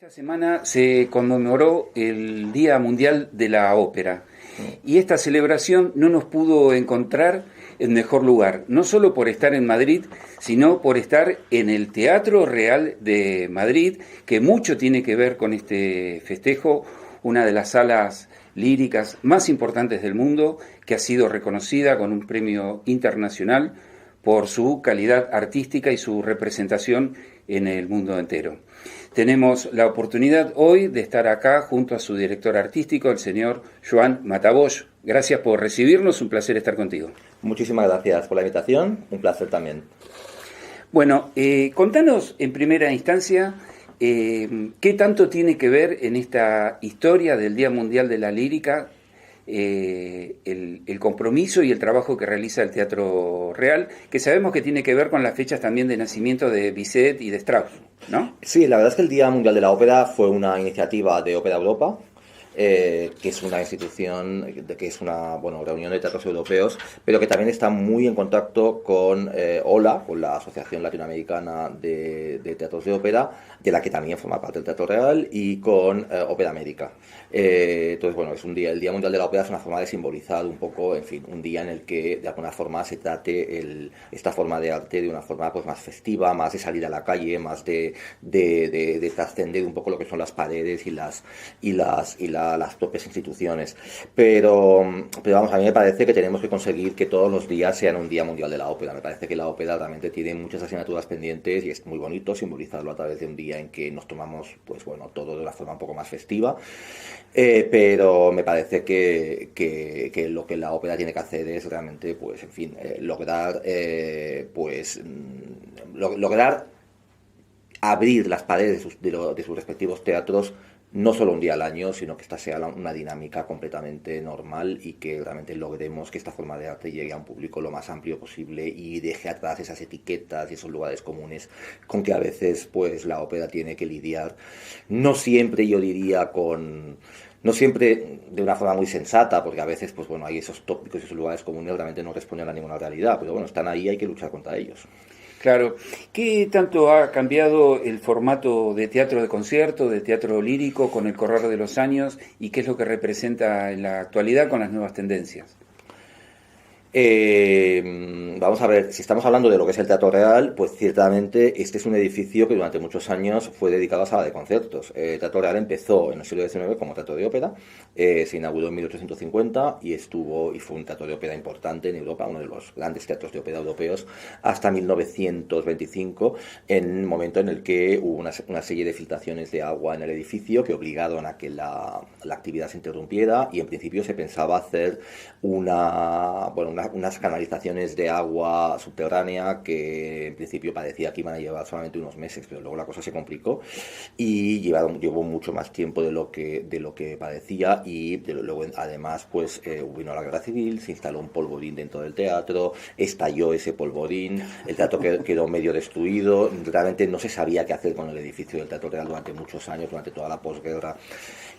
Esta semana se conmemoró el Día Mundial de la Ópera y esta celebración no nos pudo encontrar en mejor lugar, no solo por estar en Madrid, sino por estar en el Teatro Real de Madrid, que mucho tiene que ver con este festejo, una de las salas líricas más importantes del mundo, que ha sido reconocida con un premio internacional por su calidad artística y su representación en el mundo entero. Tenemos la oportunidad hoy de estar acá junto a su director artístico, el señor Joan Matabosch. Gracias por recibirnos, un placer estar contigo. Muchísimas gracias por la invitación, un placer también. Bueno, contanos en primera instancia qué tanto tiene que ver en esta historia del Día Mundial de la Lírica el compromiso y el trabajo que realiza el Teatro Real, que sabemos que tiene que ver con las fechas también de nacimiento de Bizet y de Strauss, ¿no? Sí, la verdad es que el Día Mundial de la Ópera fue una iniciativa de Ópera Europa, que es una institución, que es una reunión de teatros europeos, pero que también está muy en contacto con OLA, con la Asociación Latinoamericana de Teatros de Ópera, de la que también forma parte el Teatro Real, y con Ópera América. Entonces, bueno, es un día, el Día Mundial de la Ópera es una forma de simbolizar un poco, en fin, un día en el que de alguna forma se trate esta forma de arte de una forma pues más festiva, más de salir a la calle, más de trascender un poco lo que son las paredes y las propias instituciones. Pero vamos, a mí me parece que tenemos que conseguir que todos los días sean un Día Mundial de la Ópera. Me parece que la ópera realmente tiene muchas asignaturas pendientes y es muy bonito simbolizarlo a través de un día en que nos tomamos, pues bueno, todo de una forma un poco más festiva. Pero me parece que lo que la ópera tiene que hacer es realmente, pues, en fin, lograr abrir las paredes de sus respectivos teatros, no solo un día al año, sino que esta sea una dinámica completamente normal y que realmente logremos que esta forma de arte llegue a un público lo más amplio posible y deje atrás esas etiquetas y esos lugares comunes con que a veces pues la ópera tiene que lidiar. No siempre, yo diría, no siempre de una forma muy sensata, porque a veces pues bueno, hay esos tópicos y esos lugares comunes realmente no responden a ninguna realidad, pero bueno, están ahí, hay que luchar contra ellos. Claro. ¿Qué tanto ha cambiado el formato de teatro de concierto, de teatro lírico con el correr de los años y qué es lo que representa en la actualidad con las nuevas tendencias? Vamos a ver, si estamos hablando de lo que es el Teatro Real, pues ciertamente este es un edificio que durante muchos años fue dedicado a sala de conciertos. El Teatro Real empezó en el siglo XIX como teatro de ópera, se inauguró en 1850 y fue un teatro de ópera importante en Europa, uno de los grandes teatros de ópera europeos, hasta 1925, en un momento en el que hubo una serie de filtraciones de agua en el edificio que obligaron a que la actividad se interrumpiera y en principio se pensaba hacer unas canalizaciones de agua subterránea que en principio parecía que iban a llevar solamente unos meses, pero luego la cosa se complicó y llevó mucho más tiempo de lo que parecía y luego además pues vino la guerra civil, se instaló un polvorín dentro del teatro, estalló ese polvorín, el teatro quedó medio destruido, realmente no se sabía qué hacer con el edificio del Teatro Real durante muchos años, durante toda la posguerra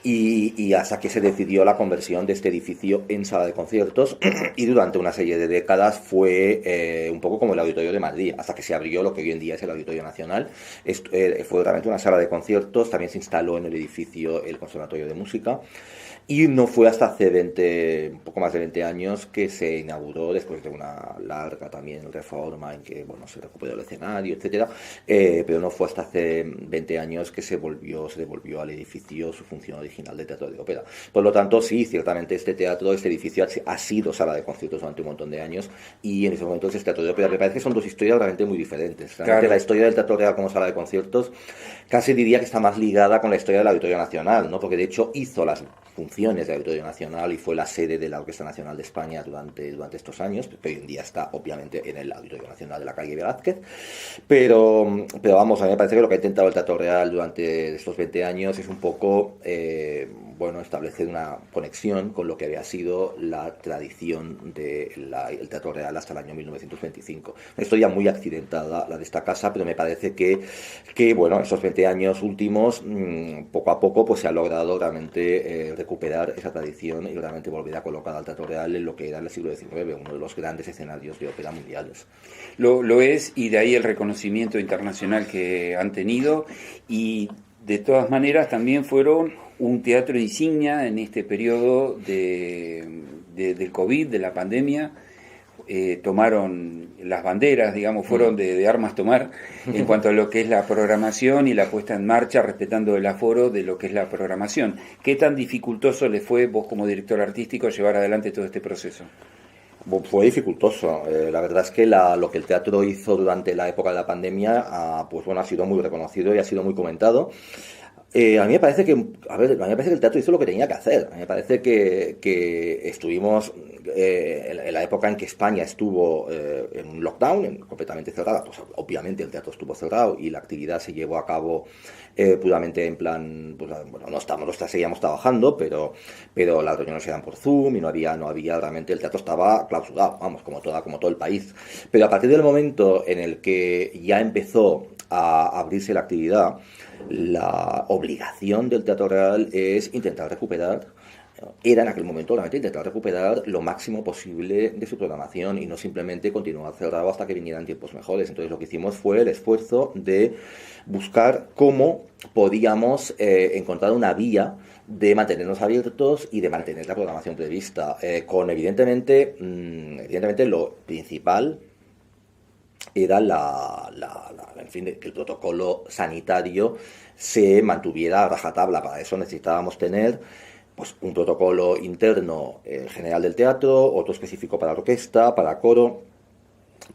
y hasta que se decidió la conversión de este edificio en sala de conciertos y durante una serie de décadas fue un poco como el Auditorio de Madrid, hasta que se abrió lo que hoy en día es el Auditorio Nacional. Fue realmente una sala de conciertos, también se instaló en el edificio el Conservatorio de Música y no fue hasta hace un poco más de 20 años que se inauguró, después de una larga también reforma en que se recuperó el escenario, etcétera, pero no fue hasta hace 20 años que se devolvió al edificio su función original de teatro de ópera. Por lo tanto, sí, ciertamente este edificio ha sido sala de conciertos durante un montón de años y en ese momento es teatro de ópera. Me parece que son dos historias realmente muy diferentes. Realmente claro. La historia del Teatro Real como sala de conciertos casi diría que está más ligada con la historia del Auditorio Nacional, ¿no? Porque de hecho hizo las funciones del Auditorio Nacional y fue la sede de la Orquesta Nacional de España durante estos años, pero hoy en día está obviamente en el Auditorio Nacional de la calle Velázquez, pero vamos, a mí me parece que lo que ha intentado el Teatro Real durante estos 20 años es un poco establecer una conexión con lo que había sido la tradición del Teatro Real hasta el año 1925. Una historia muy accidentada la de esta casa, pero me parece que estos 20 años últimos, poco a poco, pues se ha logrado realmente recuperar esa tradición y realmente volver a colocar al Teatro Real en lo que era el siglo XIX, uno de los grandes escenarios de ópera mundiales. Lo es, y de ahí el reconocimiento internacional que han tenido, y de todas maneras también fueron un teatro insignia en este periodo del COVID, de la pandemia. Tomaron las banderas, digamos, fueron de armas tomar en cuanto a lo que es la programación y la puesta en marcha, respetando el aforo de lo que es la programación. ¿Qué tan dificultoso le fue, vos como director artístico, llevar adelante todo este proceso? Fue dificultoso. La verdad es que lo que el teatro hizo durante la época de la pandemia, pues bueno, ha sido muy reconocido y ha sido muy comentado. A mí me parece que, a ver, a mí me parece que el teatro hizo lo que tenía que hacer. A mí me parece que estuvimos en la época en que España estuvo en un lockdown, completamente cerrada. Pues obviamente el teatro estuvo cerrado y la actividad se llevó a cabo puramente en plan, pues, bueno, no seguíamos trabajando, pero las reuniones eran por Zoom y no había realmente, el teatro estaba clausurado, vamos, como todo el país. Pero a partir del momento en el que ya empezó a abrirse la actividad, la obligación del Teatro Real es intentar recuperar, era en aquel momento realmente intentar recuperar lo máximo posible de su programación y no simplemente continuar cerrado hasta que vinieran tiempos mejores. Entonces lo que hicimos fue el esfuerzo de buscar cómo podíamos encontrar una vía de mantenernos abiertos y de mantener la programación prevista, con evidentemente lo principal era en fin, que el protocolo sanitario se mantuviera a rajatabla. Para eso necesitábamos tener pues un protocolo interno general del teatro, otro específico para orquesta, para coro,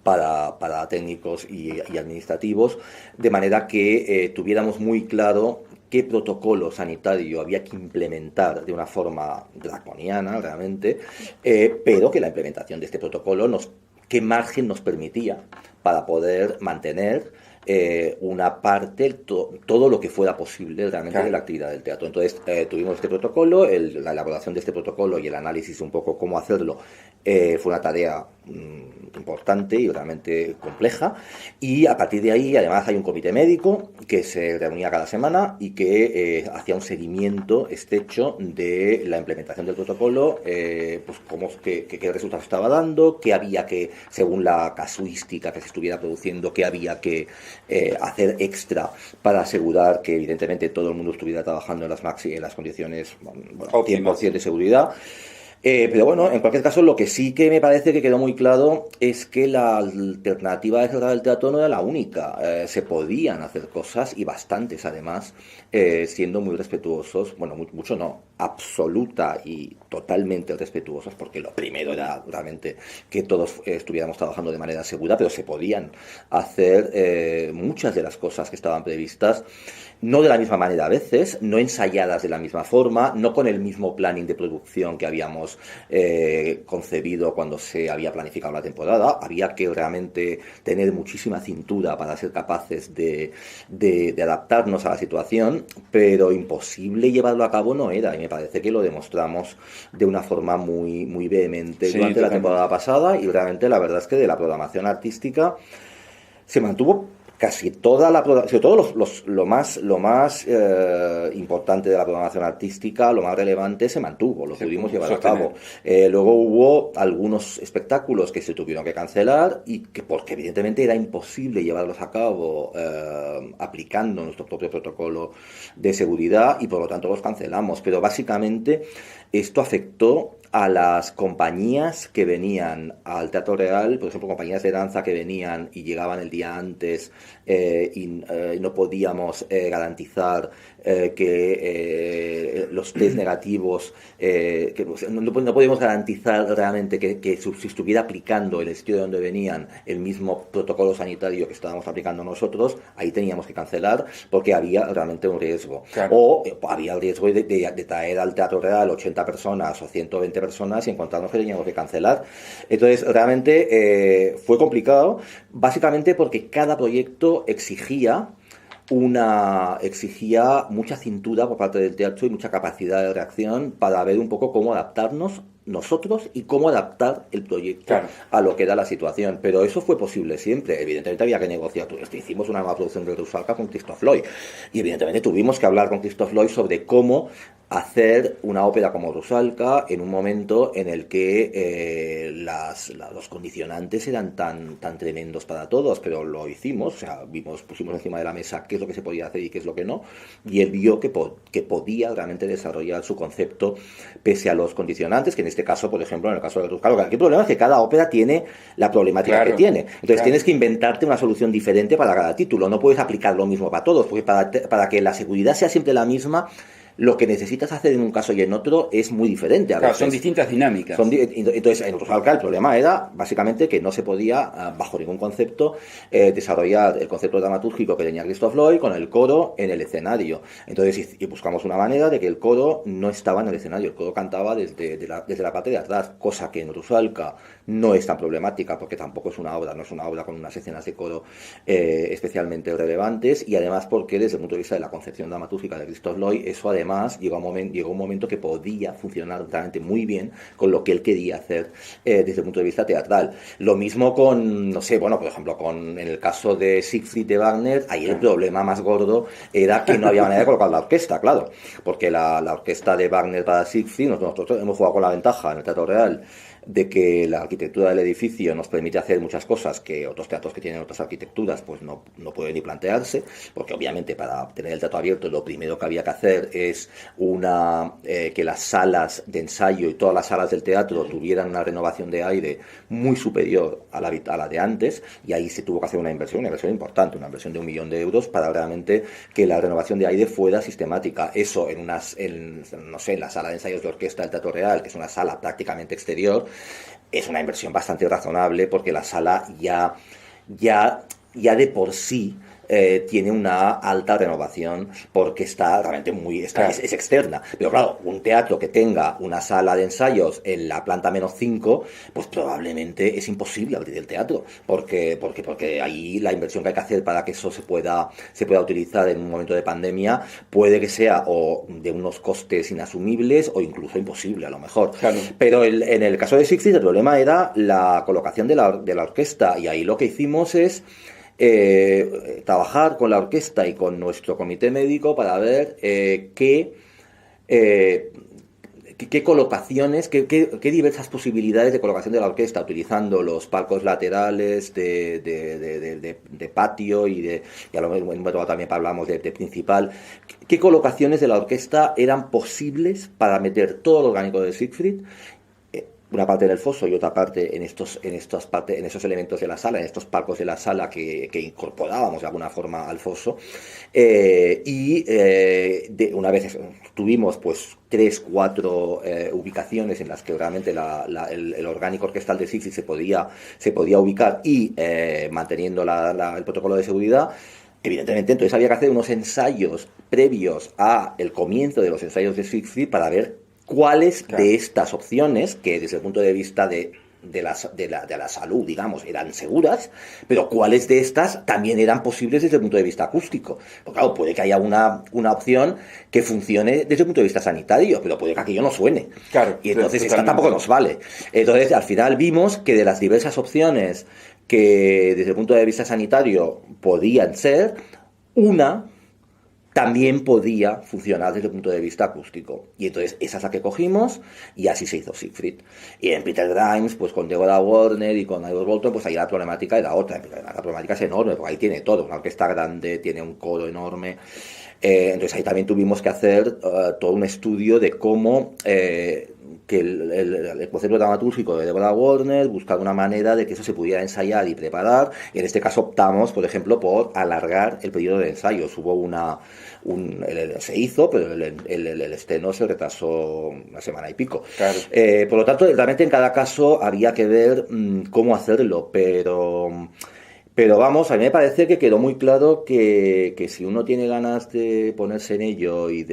para técnicos y administrativos, de manera que tuviéramos muy claro qué protocolo sanitario había que implementar de una forma draconiana realmente, pero que la implementación de este protocolo qué margen nos permitía para poder mantener una parte, todo lo que fuera posible realmente, claro, de la actividad del teatro. Entonces tuvimos este protocolo, la elaboración de este protocolo y el análisis un poco cómo hacerlo fue una tarea importante y realmente compleja, y a partir de ahí además hay un comité médico que se reunía cada semana y que hacía un seguimiento estrecho de la implementación del protocolo, pues qué resultados estaba dando, qué había que, según la casuística que se estuviera produciendo, qué había que hacer extra para asegurar que evidentemente todo el mundo estuviera trabajando en las condiciones, bueno, 100% de seguridad. Pero bueno, en cualquier caso, lo que sí que me parece que quedó muy claro es que la alternativa de cerrar el teatro no era la única. Se podían hacer cosas, y bastantes además, siendo muy respetuosos, bueno, mucho no, absoluta y totalmente respetuosos, porque lo primero era realmente que todos estuviéramos trabajando de manera segura, pero se podían hacer muchas de las cosas que estaban previstas, no de la misma manera a veces, no ensayadas de la misma forma, no con el mismo planning de producción que habíamos concebido cuando se había planificado la temporada. Había que realmente tener muchísima cintura para ser capaces de adaptarnos a la situación, pero imposible llevarlo a cabo no era, y me parece que lo demostramos de una forma muy, muy vehemente durante la temporada pasada, y realmente la verdad es que de la programación artística se mantuvo casi toda la programación, sobre todo lo más importante de la programación artística, lo más relevante, se mantuvo, lo pudimos llevar a cabo. Luego hubo algunos espectáculos que se tuvieron que cancelar, y que porque evidentemente era imposible llevarlos a cabo aplicando nuestro propio protocolo de seguridad, y por lo tanto los cancelamos. Pero básicamente esto afectó a las compañías que venían al Teatro Real, por ejemplo, compañías de danza que venían y llegaban el día antes y no podíamos garantizar que los test negativos, que no podíamos garantizar realmente que se estuviera aplicando en el sitio de donde venían el mismo protocolo sanitario que estábamos aplicando nosotros. Ahí teníamos que cancelar porque había realmente un riesgo. Claro. O había el riesgo de traer al Teatro Real 80 personas o 120 personas y encontrarnos que teníamos que cancelar. Entonces realmente fue complicado, básicamente porque cada proyecto exigía mucha cintura por parte del teatro y mucha capacidad de reacción para ver un poco cómo adaptarnos nosotros y cómo adaptar el proyecto a lo que da la situación. Pero eso fue posible siempre. Evidentemente había que negociar. Hicimos una nueva producción de Rusalka con Christoph Lloyd y evidentemente tuvimos que hablar con Christoph Lloyd sobre cómo hacer una ópera como Rusalka en un momento en el que los condicionantes eran tan tremendos para todos, pero lo hicimos, o sea, pusimos encima de la mesa qué es lo que se podía hacer y qué es lo que no, y él vio que podía realmente desarrollar su concepto pese a los condicionantes, que en este caso, por ejemplo, en el caso de Rusalka, aquí el problema es que cada ópera tiene la problemática que tiene, entonces tienes que inventarte una solución diferente para cada título, no puedes aplicar lo mismo para todos, porque para que la seguridad sea siempre la misma, lo que necesitas hacer en un caso y en otro es muy diferente. Son distintas dinámicas. Entonces, en Rusalka el problema era básicamente que no se podía, bajo ningún concepto, desarrollar el concepto dramatúrgico que tenía Christoph Lloyd con el coro en el escenario. Entonces, buscamos una manera de que el coro no estaba en el escenario, el coro cantaba desde la parte de atrás, cosa que en Rusalka no es tan problemática, porque tampoco es una obra con unas escenas de coro especialmente relevantes, y además porque desde el punto de vista de la concepción dramatúrgica de Christoph Lloyd, eso además llegó un momento que podía funcionar realmente muy bien con lo que él quería hacer desde el punto de vista teatral. Lo mismo con, no sé, bueno, por ejemplo, en el caso de Siegfried de Wagner, ahí el problema más gordo era que no había manera de colocar la orquesta, claro, porque la orquesta de Wagner para Siegfried, nosotros hemos jugado con la ventaja en el Teatro Real de que la arquitectura del edificio nos permite hacer muchas cosas que otros teatros que tienen otras arquitecturas pues no pueden ni plantearse, porque obviamente para tener el teatro abierto lo primero que había que hacer es que las salas de ensayo y todas las salas del teatro tuvieran una renovación de aire muy superior a la de antes, y ahí se tuvo que hacer una inversión importante, una inversión de 1 millón de euros para realmente que la renovación de aire fuera sistemática. Eso en la sala de ensayos de orquesta del Teatro Real, que es una sala prácticamente exterior, es una inversión bastante razonable, porque la sala ya de por sí tiene una alta renovación, porque está realmente es externa. Pero claro, un teatro que tenga una sala de ensayos en la planta -5, pues probablemente es imposible abrir el teatro, porque ahí la inversión que hay que hacer para que eso se pueda utilizar en un momento de pandemia puede que sea o de unos costes inasumibles o incluso imposible a lo mejor. Claro. Pero en el caso de Siegfried el problema era la colocación de la orquesta, y ahí lo que hicimos es trabajar con la orquesta y con nuestro comité médico para ver qué colocaciones, qué diversas posibilidades de colocación de la orquesta, utilizando los palcos laterales de patio y a lo mejor también hablamos de principal, qué colocaciones de la orquesta eran posibles para meter todo el orgánico de Siegfried, una parte en el foso y otra parte en esos elementos de la sala, en estos palcos de la sala que incorporábamos de alguna forma al foso, una vez tuvimos pues 3-4 ubicaciones en las que realmente el orgánico orquestal de Siegfried se podía ubicar y manteniendo el protocolo de seguridad. Evidentemente, entonces había que hacer unos ensayos previos a el comienzo de los ensayos de Siegfried para ver cuáles de estas opciones, que desde el punto de vista de la salud, digamos, eran seguras, pero cuáles de estas también eran posibles desde el punto de vista acústico. Porque claro, puede que haya una opción que funcione desde el punto de vista sanitario, pero puede que aquello no suene. Claro, y entonces esta tampoco nos vale. Entonces, al final vimos que de las diversas opciones que desde el punto de vista sanitario podían ser, una también podía funcionar desde el punto de vista acústico. Y entonces esa es la que cogimos, y así se hizo Siegfried. Y en Peter Grimes, pues con Deborah Warner y con Ivor Bolton, pues ahí la problemática era otra. La problemática es enorme, porque ahí tiene todo. Una orquesta grande, tiene un coro enorme. Entonces ahí también tuvimos que hacer todo un estudio de cómo que el concepto dramatúrgico de Deborah Warner, buscar una manera de que eso se pudiera ensayar y preparar, y en este caso optamos, por ejemplo, por alargar el periodo de ensayos. Hubo se hizo, pero el estreno se retrasó 1 semana y pico. Claro. Por lo tanto, realmente en cada caso había que ver cómo hacerlo, pero vamos, a mí me parece que quedó muy claro que si uno tiene ganas de ponerse en ello y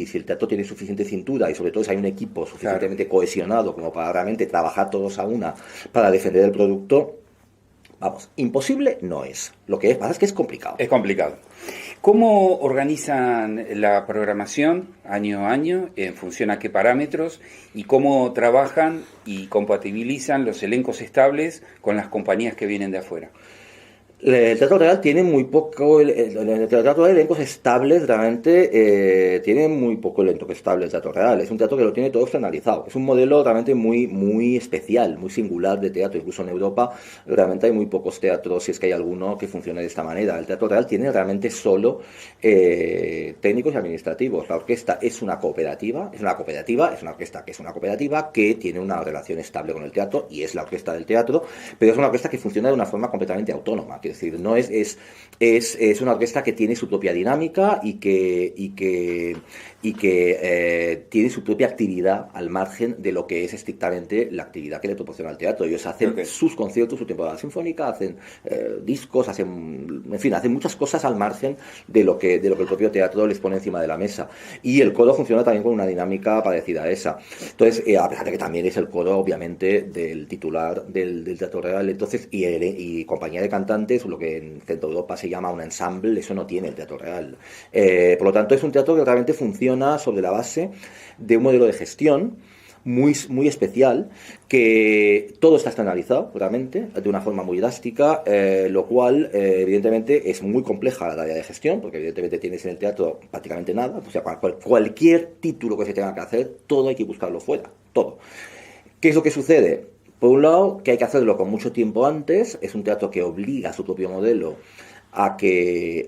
si el teatro tiene suficiente cintura, y sobre todo si hay un equipo suficientemente cohesionado como para realmente trabajar todos a una para defender el producto, vamos, imposible no es. Lo que pasa es que es complicado. Es complicado. ¿Cómo organizan la programación año a año, en función a qué parámetros, y cómo trabajan y compatibilizan los elencos estables con las compañías que vienen de afuera? El Teatro Real tiene muy poco, el Teatro de elencos estables realmente tiene muy poco elenco estable el Teatro Real. Es un teatro que lo tiene todo externalizado. Es un modelo realmente muy especial, muy singular de teatro. Incluso en Europa realmente hay muy pocos teatros, si es que hay alguno, que funcione de esta manera. El Teatro Real tiene realmente solo técnicos y administrativos. La orquesta es una cooperativa, es una orquesta que es una cooperativa que tiene una relación estable con el teatro y es la orquesta del teatro, pero es una orquesta que funciona de una forma completamente autónoma. Es decir, no es una orquesta que tiene su propia dinámica y que tiene su propia actividad al margen de lo que es estrictamente la actividad que le proporciona el teatro. Ellos hacen sus conciertos, su temporada sinfónica, hacen discos, hacen muchas cosas al margen de lo que el propio teatro les pone encima de la mesa. Y el coro funciona también con una dinámica parecida a esa. Entonces, a pesar de que también es el coro, obviamente, del titular del Teatro Real, entonces, y compañía de cantantes, lo que en Centro Europa se llama un ensemble, eso no tiene el Teatro Real. Por lo tanto, es un teatro que realmente funciona sobre la base de un modelo de gestión muy especial, que todo está externalizado realmente de una forma muy drástica, lo cual evidentemente es muy compleja la área de gestión, porque evidentemente tienes en el teatro prácticamente nada. O sea, cualquier título que se tenga que hacer, todo hay que buscarlo fuera, todo. ¿Qué es lo que sucede? Por un lado, que hay que hacerlo con mucho tiempo antes. Es un teatro que obliga a su propio modelo a que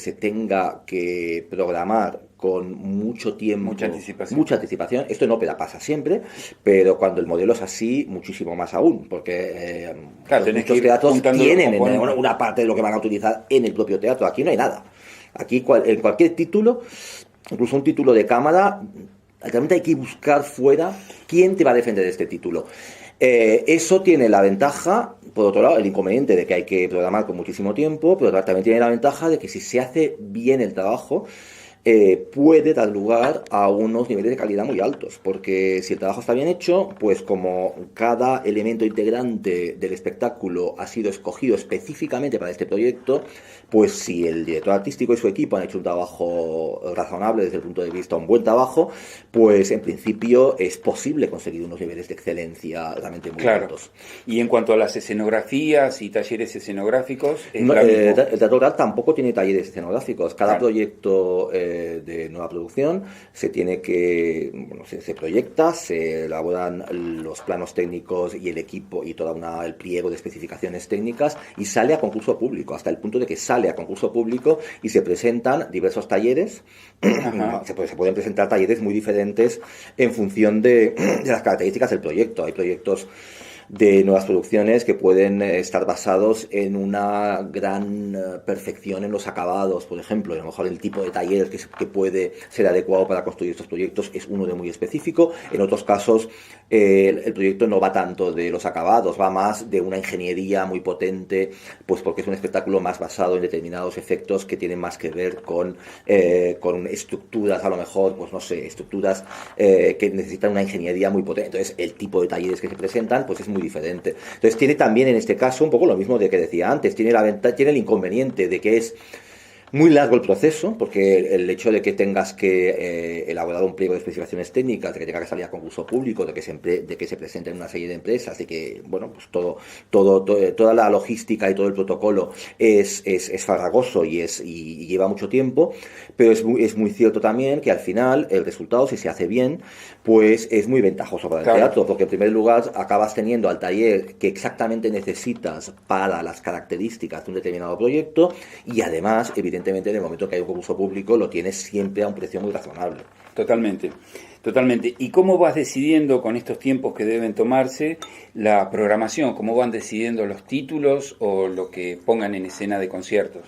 se tenga que programar con mucho tiempo, mucha anticipación. Esto en ópera pasa siempre, pero cuando el modelo es así, muchísimo más aún, porque muchos teatros tienen una parte de lo que van a utilizar en el propio teatro. Aquí no hay nada. Aquí en cualquier título, incluso un título de cámara, realmente hay que buscar fuera quién te va a defender de este título. Eso tiene la ventaja, por otro lado, el inconveniente de que hay que programar con muchísimo tiempo, pero también tiene la ventaja de que si se hace bien el trabajo, puede dar lugar a unos niveles de calidad muy altos, porque si el trabajo está bien hecho, pues como cada elemento integrante del espectáculo ha sido escogido específicamente para este proyecto, pues si el director artístico y su equipo han hecho un trabajo razonable desde el punto de vista, un buen trabajo, pues en principio es posible conseguir unos niveles de excelencia realmente muy altos. Y en cuanto a las escenografías y talleres escenográficos, el Teatro Real tampoco tiene talleres escenográficos. Cada proyecto de nueva producción se proyecta, se elaboran los planos técnicos y el equipo y todo el pliego de especificaciones técnicas y sale a concurso público, hasta el punto de que sale a concurso público y se presentan diversos talleres. Se pueden presentar talleres muy diferentes en función de las características del proyecto. Hay proyectos de nuevas producciones que pueden estar basados en una gran perfección en los acabados, por ejemplo, y a lo mejor el tipo de taller que puede ser adecuado para construir estos proyectos es uno de muy específico. En otros casos el proyecto no va tanto de los acabados, va más de una ingeniería muy potente, pues porque es un espectáculo más basado en determinados efectos que tienen más que ver con estructuras, a lo mejor, pues no sé, estructuras que necesitan una ingeniería muy potente. Entonces el tipo de talleres que se presentan pues es muy diferente. Entonces tiene también en este caso un poco lo mismo de que decía antes, tiene el inconveniente de que es muy largo el proceso, porque el hecho de que tengas que elaborar un pliego de especificaciones técnicas, de que tenga que salir a concurso público, de que se presenten una serie de empresas, de que, bueno, pues toda la logística y todo el protocolo es farragoso y lleva mucho tiempo, pero es muy cierto también que al final el resultado, si se hace bien, pues es muy ventajoso para el teatro, porque en primer lugar acabas teniendo al taller que exactamente necesitas para las características de un determinado proyecto y además, evidentemente, en el momento que hay un concurso público lo tienes siempre a un precio muy razonable. Totalmente. ¿Y cómo vas decidiendo con estos tiempos que deben tomarse la programación? ¿Cómo van decidiendo los títulos o lo que pongan en escena de conciertos?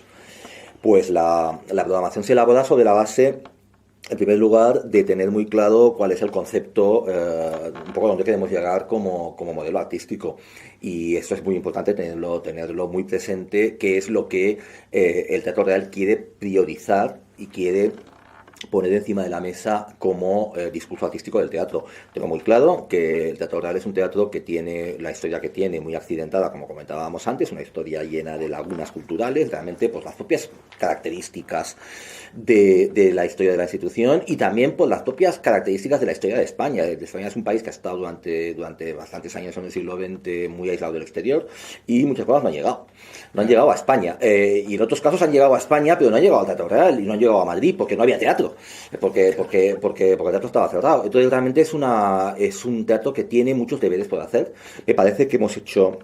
Pues la programación se elabora sobre la base, en primer lugar, de tener muy claro cuál es el concepto, un poco donde queremos llegar como modelo artístico. Y esto es muy importante tenerlo muy presente, que es lo que el Teatro Real quiere priorizar y quiere poner encima de la mesa como discurso artístico del teatro. Tengo muy claro que el Teatro Real es un teatro que tiene la historia que tiene, muy accidentada, como comentábamos antes, una historia llena de lagunas culturales, realmente pues las propias características de la historia de la institución y también por las propias características de la historia de España. España es un país que ha estado durante bastantes años en el siglo XX muy aislado del exterior y muchas cosas no han llegado. No han llegado a España. Y en otros casos han llegado a España, pero no han llegado al Teatro Real y no han llegado a Madrid porque no había teatro. Porque el teatro estaba cerrado. Entonces realmente es un teatro que tiene muchos deberes por hacer. Me parece que hemos hecho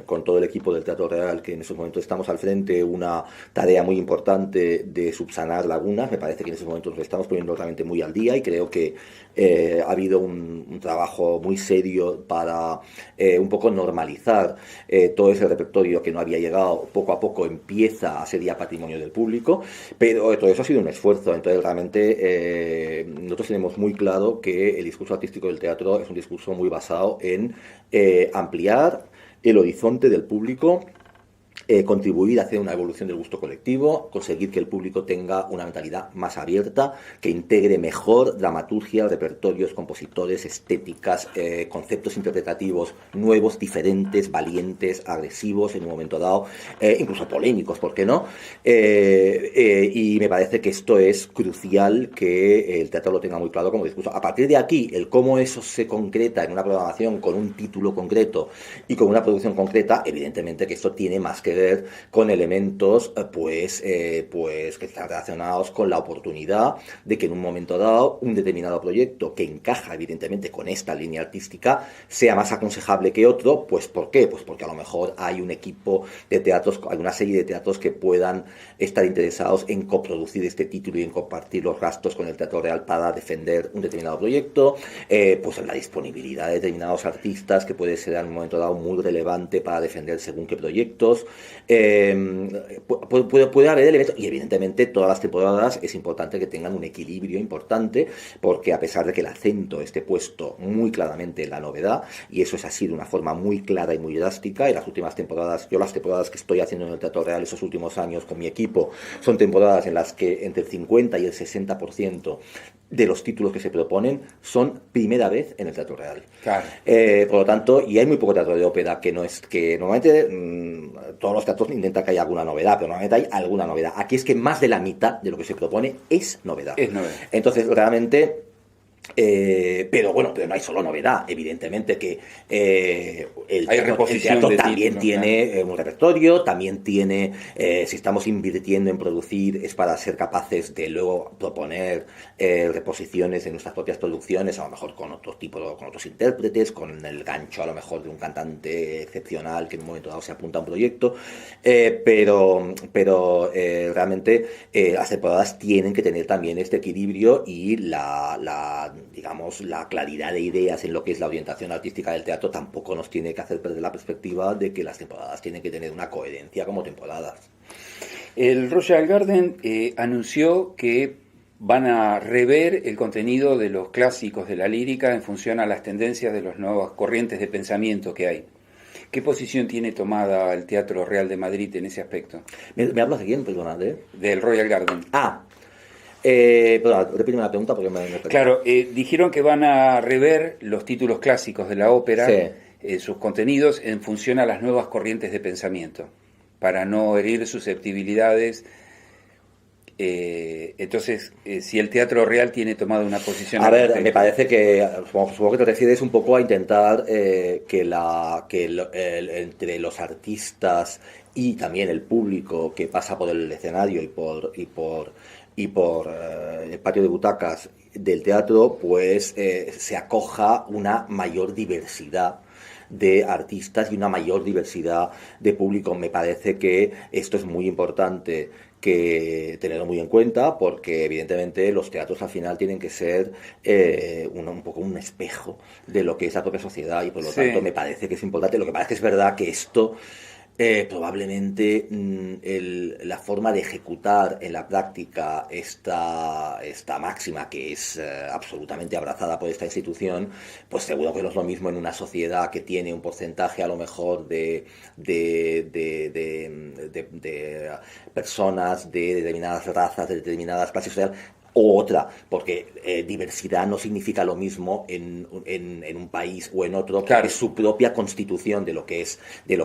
con todo el equipo del Teatro Real, que en estos momentos estamos al frente, una tarea muy importante de subsanar lagunas. Me parece que en estos momentos nos estamos poniendo realmente muy al día y creo que ha habido un trabajo muy serio para un poco normalizar todo ese repertorio que no había llegado. Poco a poco empieza a ser ya patrimonio del público, pero todo eso ha sido un esfuerzo. Entonces realmente nosotros tenemos muy claro que el discurso artístico del teatro es un discurso muy basado en ampliar el horizonte del público, contribuir a hacer una evolución del gusto colectivo, conseguir que el público tenga una mentalidad más abierta, que integre mejor dramaturgia, repertorios, compositores, estéticas, conceptos interpretativos nuevos, diferentes, valientes, agresivos en un momento dado, incluso polémicos, ¿por qué no? Y me parece que esto es crucial que el teatro lo tenga muy claro como discurso. A partir de aquí, el cómo eso se concreta en una programación con un título concreto y con una producción concreta, evidentemente que esto tiene más que ver con elementos pues que están relacionados con la oportunidad de que en un momento dado un determinado proyecto que encaja evidentemente con esta línea artística sea más aconsejable que otro. Pues ¿por qué? Pues porque a lo mejor hay un equipo de teatros, hay una serie de teatros que puedan estar interesados en coproducir este título y en compartir los gastos con el Teatro Real para defender un determinado proyecto, pues en la disponibilidad de determinados artistas que puede ser en un momento dado muy relevante para defender según qué proyectos. Puede haber elementos y evidentemente todas las temporadas es importante que tengan un equilibrio importante, porque a pesar de que el acento esté puesto muy claramente en la novedad, y eso es así de una forma muy clara y muy drástica, en las últimas temporadas, yo las temporadas que estoy haciendo en el Teatro Real esos últimos años con mi equipo, son temporadas en las que entre el 50 y el 60% de los títulos que se proponen son primera vez en el Teatro Real. Claro. Por lo tanto, y hay muy poco teatro de ópera que no es que normalmente todos los teatros intentan que haya alguna novedad, pero normalmente hay alguna novedad. Aquí es que más de la mitad de lo que se propone es novedad. Es novedad. Entonces, realmente pero bueno, pero no hay solo novedad, evidentemente que el teatro también tiene un repertorio, también tiene, si estamos invirtiendo en producir, es para ser capaces de luego proponer reposiciones de nuestras propias producciones, a lo mejor con otros tipos, con otros intérpretes, con el gancho a lo mejor de un cantante excepcional que en un momento dado se apunta a un proyecto, pero realmente las temporadas tienen que tener también este equilibrio y digamos, la claridad de ideas en lo que es la orientación artística del teatro tampoco nos tiene que hacer perder la perspectiva de que las temporadas tienen que tener una coherencia como temporadas. El Royal Garden anunció que van a rever el contenido de los clásicos de la lírica en función a las tendencias de las nuevas corrientes de pensamiento que hay. ¿Qué posición tiene tomada el Teatro Real de Madrid en ese aspecto? ¿Me hablas de quién? Perdona, Del Royal Garden. Repíteme la pregunta porque me Claro, dijeron que van a rever los títulos clásicos de la ópera, sí. Sus contenidos en función a las nuevas corrientes de pensamiento, para no herir susceptibilidades. Entonces, si el Teatro Real tiene tomado una posición... A ver, me parece que, supongo que te refieres un poco a intentar que entre los artistas y también el público que pasa por el escenario y por el patio de butacas del teatro, pues se acoja una mayor diversidad de artistas y una mayor diversidad de público. Me parece que esto es muy importante que tenerlo muy en cuenta, porque evidentemente los teatros al final tienen que ser un poco un espejo de lo que es la propia sociedad y por lo tanto me parece que es importante. Lo que pasa es que es verdad que esto Probablemente la forma de ejecutar en la práctica esta máxima que es absolutamente abrazada por esta institución, pues seguro que no es lo mismo en una sociedad que tiene un porcentaje a lo mejor de personas de determinadas razas, de determinadas clases sociales, o otra, porque diversidad no significa lo mismo en un país o en otro, Claro. porque su propia constitución de lo que es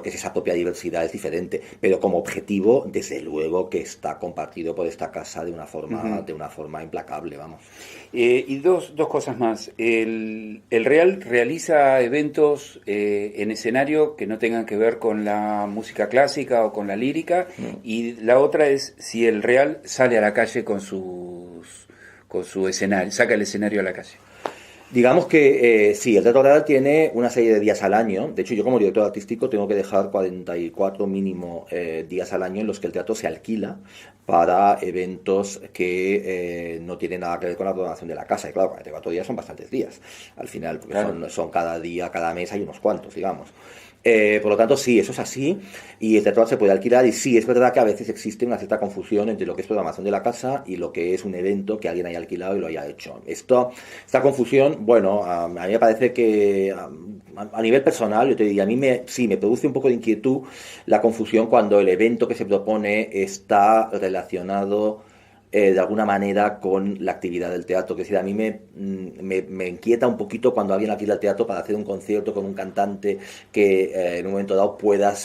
esa propia diversidad es diferente, pero como objetivo, desde luego que está compartido por esta casa de una forma implacable, vamos. Y dos cosas más. El Real realiza eventos en escenario que no tengan que ver con la música clásica o con la lírica. Y la otra es si el Real sale a la calle con su escenario, saca el escenario a la calle. Digamos que sí, el Teatro Real tiene una serie de días al año. De hecho, yo como director artístico tengo que dejar 44 mínimo días al año en los que el teatro se alquila para eventos que no tienen nada que ver con la programación de la casa. Y claro, 44 días son bastantes días. Al final, porque Claro. son cada día, cada mes hay unos cuantos, digamos. Por lo tanto, sí, eso es así, y el teatro se puede alquilar, y sí, es verdad que a veces existe una cierta confusión entre lo que es programación de la casa y lo que es un evento que alguien haya alquilado y lo haya hecho. Esta confusión, bueno, a mí me parece que a nivel personal, yo te diría, sí, me produce un poco de inquietud la confusión cuando el evento que se propone está relacionado de alguna manera con la actividad del teatro. Que es decir, a mí me inquieta un poquito cuando alguien alquila el teatro para hacer un concierto con un cantante que en un momento dado pueda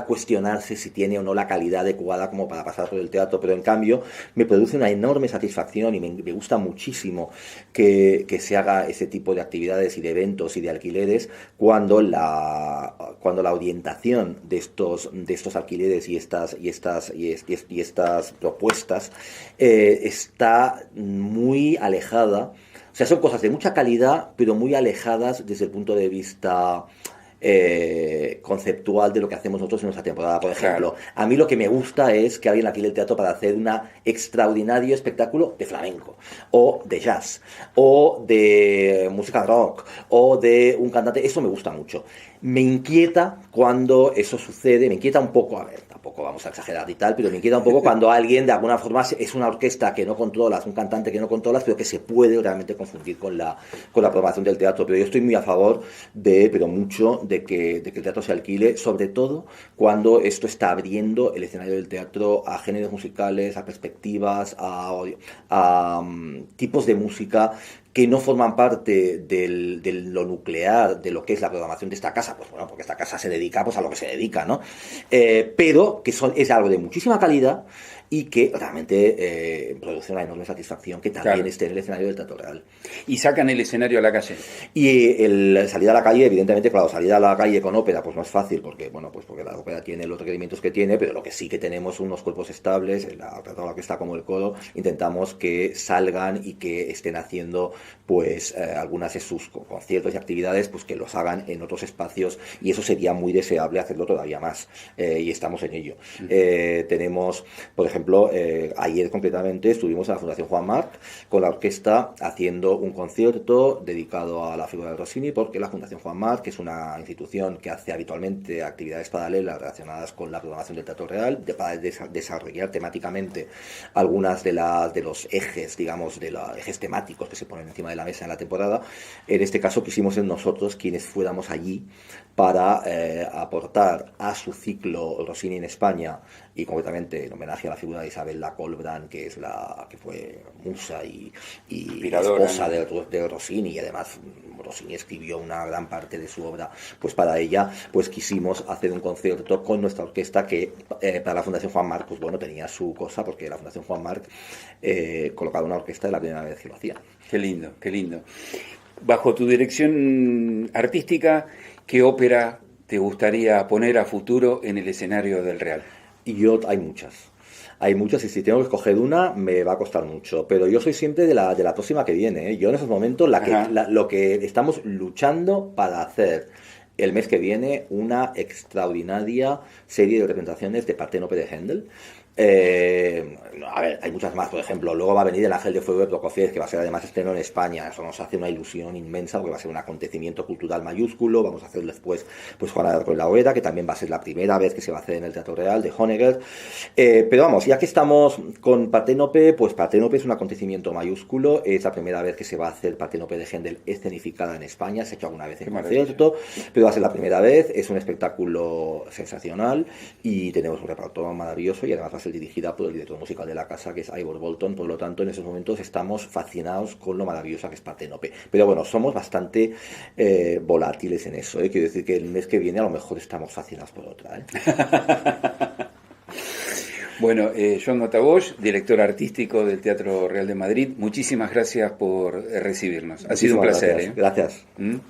cuestionarse si tiene o no la calidad adecuada como para pasar por el teatro, pero en cambio me produce una enorme satisfacción y me gusta muchísimo que se haga ese tipo de actividades y de eventos y de alquileres cuando la orientación de estos alquileres y estas propuestas está muy alejada. O sea, son cosas de mucha calidad, pero muy alejadas desde el punto de vista conceptual de lo que hacemos nosotros en nuestra temporada. Por ejemplo, Claro. a mí lo que me gusta es que alguien alquile el teatro para hacer un extraordinario espectáculo de flamenco, o de jazz, o de música rock, o de un cantante. Eso me gusta mucho. Me inquieta cuando eso sucede, me inquieta un poco, a ver, tampoco vamos a exagerar y tal, pero me inquieta un poco cuando alguien de alguna forma es una orquesta que no controlas, un cantante que no controlas, pero que se puede realmente confundir con la programación del teatro. Pero yo estoy muy a favor pero mucho, de que el teatro se alquile, sobre todo cuando esto está abriendo el escenario del teatro a géneros musicales, a perspectivas, a tipos de música que no forman parte de lo nuclear de lo que es la programación de esta casa, pues bueno, porque esta casa se dedica pues a lo que se dedica, ¿no? Pero que es algo de muchísima calidad y que realmente produce una enorme satisfacción que también Claro. esté en el escenario del Teatro Real. Y sacan el escenario a la calle. Y el salir a la calle, evidentemente, claro, salir a la calle con ópera pues no es fácil, porque bueno, pues porque la ópera tiene los requerimientos que tiene, pero lo que sí que tenemos unos cuerpos estables, tanto la orquesta como el coro, intentamos que salgan y que estén haciendo pues algunas de sus conciertos y actividades, pues que los hagan en otros espacios, y eso sería muy deseable hacerlo todavía más, y estamos en ello. Tenemos, por ejemplo, ayer concretamente estuvimos en la Fundación Juan Marc con la orquesta haciendo un concierto dedicado a la figura de Rossini, porque la Fundación Juan Marc, que es una institución que hace habitualmente actividades paralelas relacionadas con la programación del Teatro Real, para desarrollar temáticamente algunas de los ejes, digamos, de los ejes temáticos que se ponen encima de la mesa en la temporada. En este caso quisimos ser nosotros quienes fuéramos allí para aportar a su ciclo Rossini en España, y concretamente en homenaje a la figura de Isabel La Colbrán, que fue musa y esposa, ¿no?, de Rossini, y además Rossini escribió una gran parte de su obra pues para ella. Pues quisimos hacer un concierto con nuestra orquesta que para la Fundación Juan Marc pues bueno, tenía su cosa, porque la Fundación Juan Marc colocaba una orquesta de la primera vez que lo hacía. Qué lindo, qué lindo. Bajo tu dirección artística, ¿qué ópera te gustaría poner a futuro en el escenario del Real? Hay muchas, y si tengo que escoger una me va a costar mucho, pero yo soy siempre de la próxima que viene, ¿eh? Yo en esos momentos lo que estamos luchando para hacer el mes que viene una extraordinaria serie de representaciones de Parténope de Händel, A ver, hay muchas más, por ejemplo, luego va a venir El Ángel de Fuego de Prokofiev, que va a ser además estreno en España. Eso nos hace una ilusión inmensa porque va a ser un acontecimiento cultural mayúsculo. Vamos a hacer después pues Juana de Arco y la Hoguera, que también va a ser la primera vez que se va a hacer en el Teatro Real de Honegger. Pero vamos, ya que estamos con Parténope, pues Parténope es un acontecimiento mayúsculo. Es la primera vez que se va a hacer Parténope de Händel escenificada en España. Se ha hecho alguna vez en concierto, pero va a ser la primera vez. Es un espectáculo sensacional y tenemos un reparto maravilloso, y además va a ser dirigida por el director musical de la casa, que es Ivor Bolton. Por lo tanto, en esos momentos estamos fascinados con lo maravillosa que es Parténope. Pero bueno, somos bastante volátiles en eso, ¿eh? Quiero decir que el mes que viene a lo mejor estamos fascinados por otra, ¿eh? Bueno, Joan Gotabosch, director artístico del Teatro Real de Madrid, muchísimas gracias por recibirnos. Ha sido un placer. Gracias. Gracias.